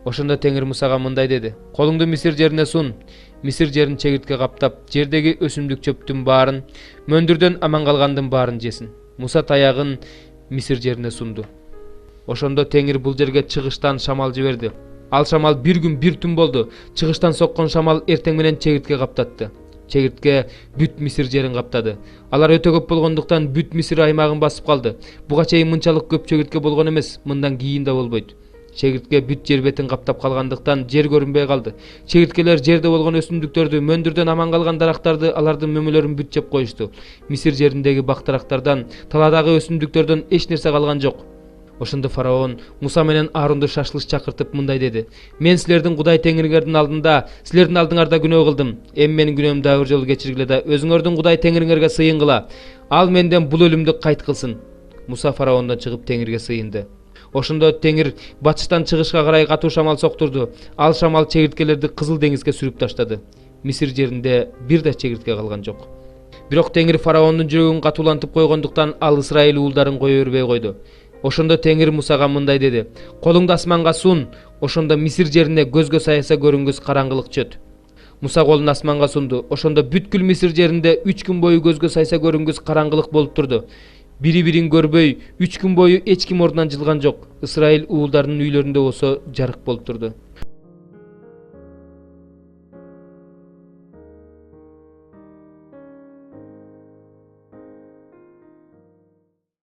Ошондо Теңир Мусага мындай деди: "Колуңду Мисир жерине сун. Мисир жерин чегиртке каптап, жердеги өсүмдүк чөптүн баарын, мөндүрдөн аман калгандын баарын жесин." Муса таягын Мисир жерине сунду. Ошондо Теңир бул жерге чыгыштан шамал жиберди. Ал шамал бир күн бир түн болду. Чыгыштан соккон шамал эртең менен чегиртке каптатты. Чегиртке бүт Мисир жерин каптады. Алар өтө көп болгондуктан бүт Мисир аймагын басып калды. Буга чейин мынчалык көп чегиртке болгон эмес, мындан кийин да болбойт. Чегиртке бүт жер бетин каптап калгандыктан жер көрүнбөй калды. Чегирткелер жерде болгон өсүмдүктөрдү, мөндүрдөн аман калган дарактарды, алардын мөмөлөрүн бүт жеп коюшту. Мисир жериндеги бак-дарактардан, таладагы өсүмдүктөрдөн эч нерсе калган жок. Ошондо фараон Муса менен Аарунду шашлыш чакыртып мындай деди: "Мен силердин Кудай Теңириңердин алдында, силердин алдыңарда күнөө кылдым. Эми менин күнөөмдү бир жолу кечиргиле да өзүңөрдүн Кудай Теңириңерге сыйынгыла. Ал менден бул өлүмдү кайт кылсын." Муса фараондон чыгып Теңирге сыйынды. Ошондо Теңир батыштан чыгышка карай катуу шамал соктурду. Ал шамал чегирткелерди Кызыл деңизге сүрүп таштады. Мисир жеринде бир да чегиртке калган жок. Бирок Теңир фараондун жүрөгүн катуулантып койгондуктан ал Исраил уулдарын кое бербей койду. Ошондо Теңир Мусага мындай деди: "Колуңду асманга сун, ошондо Мисир жерине көзгө саяса көрүнгүс караңгылык чөт." Муса колун асманга сунду. Ошондо бүткүл Мисир жеринде 3 күн бою көзгө сайса көрүнгүс караңгылык болуп турду. Бири-бирин көрбөй, 3 күн бою эч ким ордунан жылган жок. Исраил уулдарынын үйлөрүндө болсо жарык болуп турду.